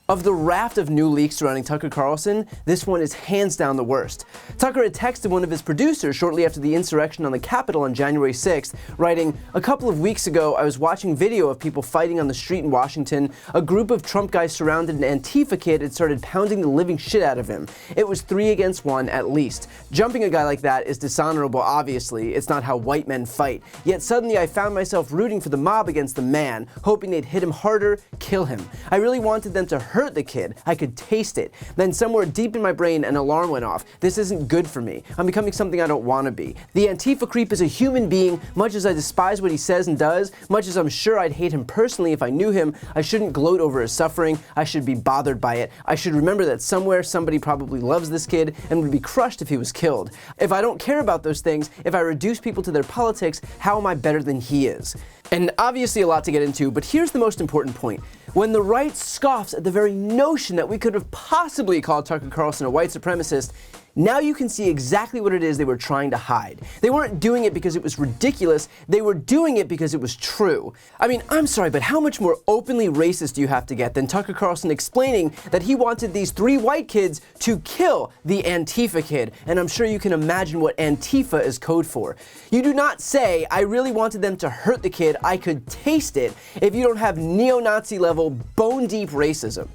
Of the raft of new leaks surrounding Tucker Carlson, this one is hands down the worst. Tucker had texted one of his producers shortly after the insurrection on the Capitol on January 6th, writing, "A couple of weeks ago, I was watching video of people fighting on the street in Washington. A group of Trump guys surrounded an Antifa kid and started pounding the living shit out of him. It was 3 against 1 at least. Jumping a guy like that is dishonorable, obviously. It's not how white men fight. Yet suddenly I found myself rooting for the mob against the man, hoping they'd hit him harder, kill him. I really wanted them to hurt the kid. I could taste it. Then somewhere deep in my brain, an alarm went off. This isn't good for me. I'm becoming something I don't want to be. The Antifa creep is a human being. Much as I despise what he says and does, much as I'm sure I'd hate him personally if I knew him, I shouldn't gloat over his suffering. I should be bothered by it. I should remember that somewhere somebody probably loves this kid and would be crushed if he was killed. If I don't care about those things, if I reduce people to their politics, how am I better than he is?" And obviously a lot to get into, but here's the most important point. When the right scoffs at the very notion that we could have possibly called Tucker Carlson a white supremacist, now you can see exactly what it is they were trying to hide. They weren't doing it because it was ridiculous, they were doing it because it was true. I mean, I'm sorry, but how much more openly racist do you have to get than Tucker Carlson explaining that he wanted these 3 white kids to kill the Antifa kid? And I'm sure you can imagine what Antifa is code for. You do not say, "I really wanted them to hurt the kid, I could taste it," if you don't have neo-Nazi level bone-deep racism.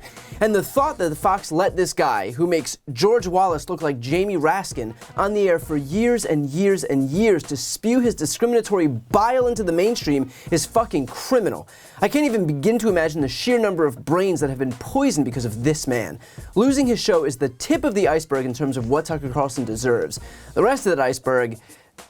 And the thought that Fox let this guy, who makes George Wallace look like Jamie Raskin, on the air for years and years and years to spew his discriminatory bile into the mainstream is fucking criminal. I can't even begin to imagine the sheer number of brains that have been poisoned because of this man. Losing his show is the tip of the iceberg in terms of what Tucker Carlson deserves. The rest of that iceberg,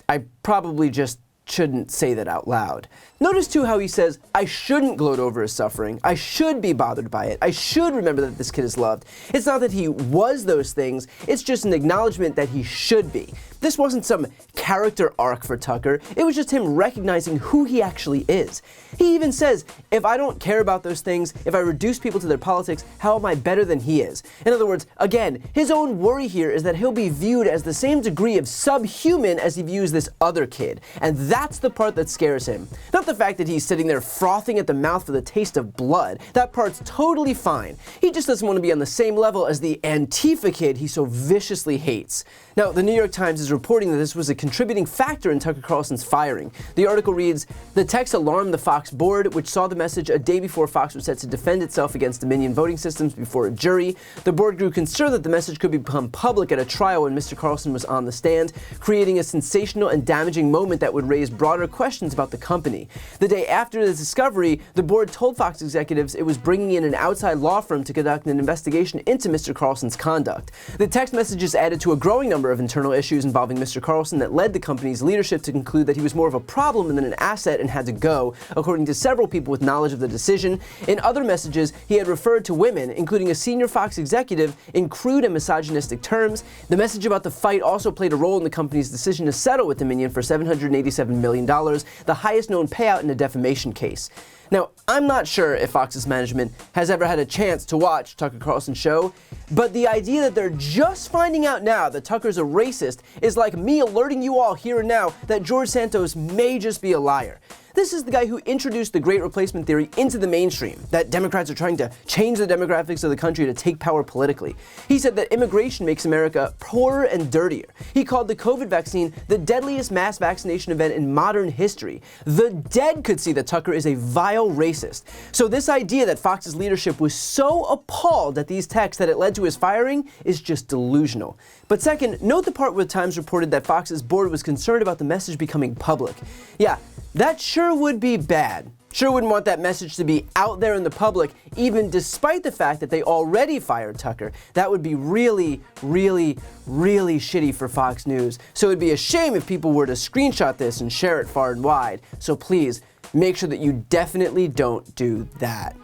I probably just shouldn't say that out loud. Notice too how he says, "I shouldn't gloat over his suffering. I should be bothered by it. I should remember that this kid is loved." It's not that he was those things, it's just an acknowledgement that he should be. This wasn't some character arc for Tucker, it was just him recognizing who he actually is. He even says, "If I don't care about those things, if I reduce people to their politics, how am I better than he is?" In other words, again, his own worry here is that he'll be viewed as the same degree of subhuman as he views this other kid. And that's the part that scares him. Not the fact that he's sitting there frothing at the mouth for the taste of blood. That part's totally fine. He just doesn't want to be on the same level as the Antifa kid he so viciously hates. Now, the New York Times is reporting that this was a contributing factor in Tucker Carlson's firing. The article reads, "The text alarmed the Fox board, which saw the message a day before Fox was set to defend itself against Dominion voting systems before a jury. The board grew concerned that the message could become public at a trial when Mr. Carlson was on the stand, creating a sensational and damaging moment that would raise broader questions about the company. The day after the discovery, the board told Fox executives it was bringing in an outside law firm to conduct an investigation into Mr. Carlson's conduct. The text messages added to a growing number of internal issues involving Mr. Carlson that led the company's leadership to conclude that he was more of a problem than an asset and had to go, according to several people with knowledge of the decision. In other messages, he had referred to women, including a senior Fox executive, in crude and misogynistic terms. The message about the fight also played a role in the company's decision to settle with Dominion for $787 million, the highest known payout in a defamation case." Now, I'm not sure if Fox's management has ever had a chance to watch Tucker Carlson's show, but the idea that they're just finding out now that Tucker's a racist is like me alerting you all here and now that George Santos may just be a liar. This is the guy who introduced the Great Replacement theory into the mainstream, that Democrats are trying to change the demographics of the country to take power politically. He said that immigration makes America poorer and dirtier. He called the COVID vaccine the deadliest mass vaccination event in modern history. The dead could see that Tucker is a vile racist. So this idea that Fox's leadership was so appalled at these texts that it led to his firing is just delusional. But second, note the part where the Times reported that Fox's board was concerned about the message becoming public. Yeah, that sure would be bad. Sure wouldn't want that message to be out there in the public, even despite the fact that they already fired Tucker. That would be really, really, really shitty for Fox News. So it'd be a shame if people were to screenshot this and share it far and wide. So please, make sure that you definitely don't do that.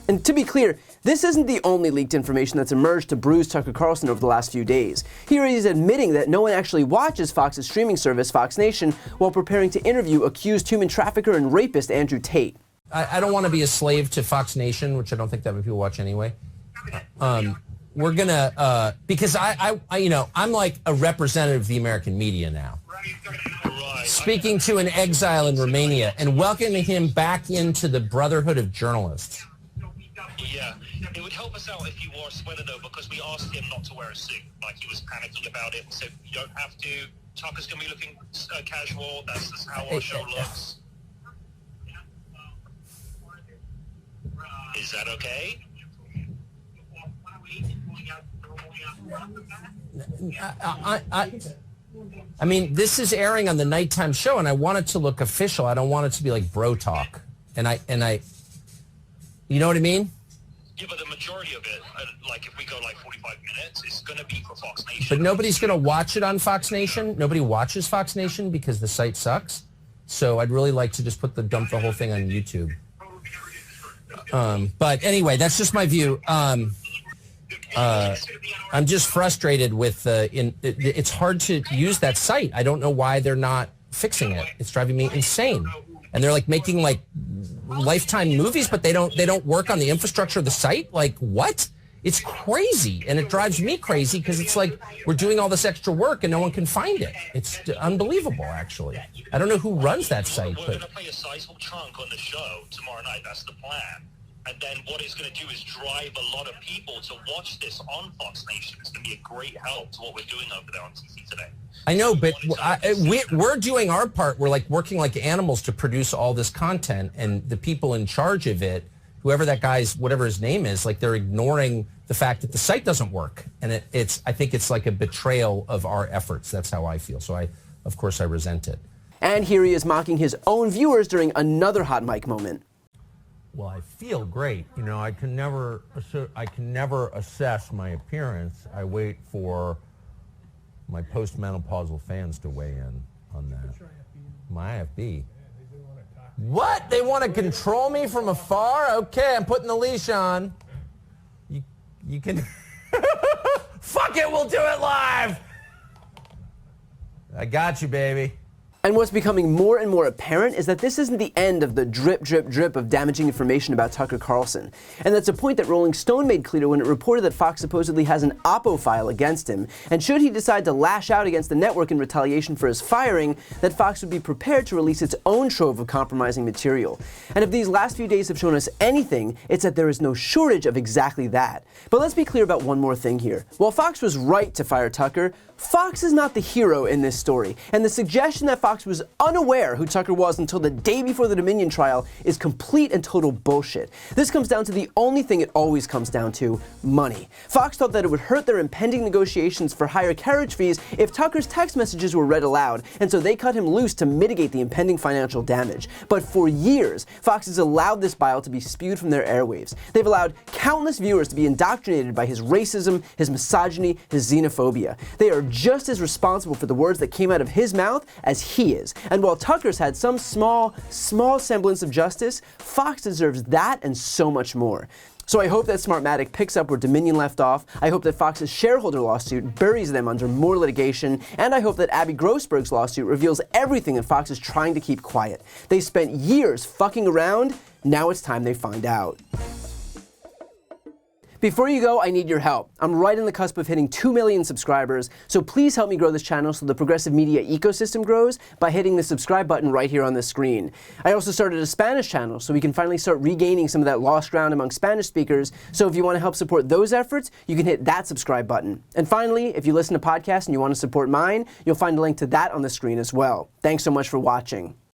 And to be clear, this isn't the only leaked information that's emerged to bruise Tucker Carlson over the last few days. Here he is admitting that no one actually watches Fox's streaming service, Fox Nation, while preparing to interview accused human trafficker and rapist Andrew Tate. I don't want to be a slave to Fox Nation, which I don't think that many people watch anyway. We're gonna because I'm like a representative of the American media now. Speaking to an exile in Romania and welcoming him back into the Brotherhood of Journalists. Yeah, it would help us us out if you wore a sweater, though, because we asked him not to wear a suit. Like, he was panicking about it. So you don't have to. Tucker's going to be looking casual. That's just how our show looks. Is that okay? I mean, this is airing on the nighttime show, and I want it to look official. I don't want it to be like bro talk. And I, you know what I mean? Yeah, but the majority of it, like if we go like 45 minutes, it's going to be for Fox Nation. But nobody's going to watch it on Fox Nation. Nobody watches Fox Nation because the site sucks. So I'd really like to just dump the whole thing on YouTube. But anyway, that's just my view. I'm just frustrated with it's hard to use that site. I don't know why they're not fixing it. It's driving me insane. And they're like making like Lifetime movies, but they don't work on the infrastructure of the site. Like what? It's crazy, and it drives me crazy because it's like we're doing all this extra work and no one can find it. It's unbelievable, actually. I don't know who runs that site. We're going to play a sizable chunk on the show tomorrow night. That's the plan. And then what it's going to do is drive a lot of people to watch this on Fox Nation. It's going to be a great help to what we're doing over there on TV today. I know, but we're doing our part. We're like working like animals to produce all this content, and the people in charge of it, whoever that guy's, whatever his name is, like they're ignoring the fact that the site doesn't work. And I think it's like a betrayal of our efforts. That's how I feel. So of course I resent it. And here he is mocking his own viewers during another hot mic moment. Well, I feel great. You know, I can never assess my appearance. I wait for my postmenopausal fans to weigh in on that. My IFB. What? They want to control me from afar? Okay, I'm putting the leash on. You can... Fuck it, we'll do it live! I got you, baby. And what's becoming more and more apparent is that this isn't the end of the drip, drip, drip of damaging information about Tucker Carlson. And that's a point that Rolling Stone made clear when it reported that Fox supposedly has an Oppo file against him. And should he decide to lash out against the network in retaliation for his firing, that Fox would be prepared to release its own trove of compromising material. And if these last few days have shown us anything, it's that there is no shortage of exactly that. But let's be clear about one more thing here. While Fox was right to fire Tucker, Fox is not the hero in this story, and the suggestion that Fox was unaware who Tucker was until the day before the Dominion trial is complete and total bullshit. This comes down to the only thing it always comes down to: money. Fox thought that it would hurt their impending negotiations for higher carriage fees if Tucker's text messages were read aloud, and so they cut him loose to mitigate the impending financial damage. But for years, Fox has allowed this bile to be spewed from their airwaves. They've allowed countless viewers to be indoctrinated by his racism, his misogyny, his xenophobia. They are just as responsible for the words that came out of his mouth as he is. And while Tucker's had some small semblance of justice, Fox deserves that and so much more. So I hope that Smartmatic picks up where Dominion left off. I hope that Fox's shareholder lawsuit buries them under more litigation. And I hope that Abby Grossberg's lawsuit reveals everything that Fox is trying to keep quiet. They spent years fucking around. Now it's time they find out. Before you go, I need your help. I'm right on the cusp of hitting 2 million subscribers, so please help me grow this channel so the progressive media ecosystem grows by hitting the subscribe button right here on the screen. I also started a Spanish channel so we can finally start regaining some of that lost ground among Spanish speakers, so if you want to help support those efforts, you can hit that subscribe button. And finally, if you listen to podcasts and you want to support mine, you'll find a link to that on the screen as well. Thanks so much for watching.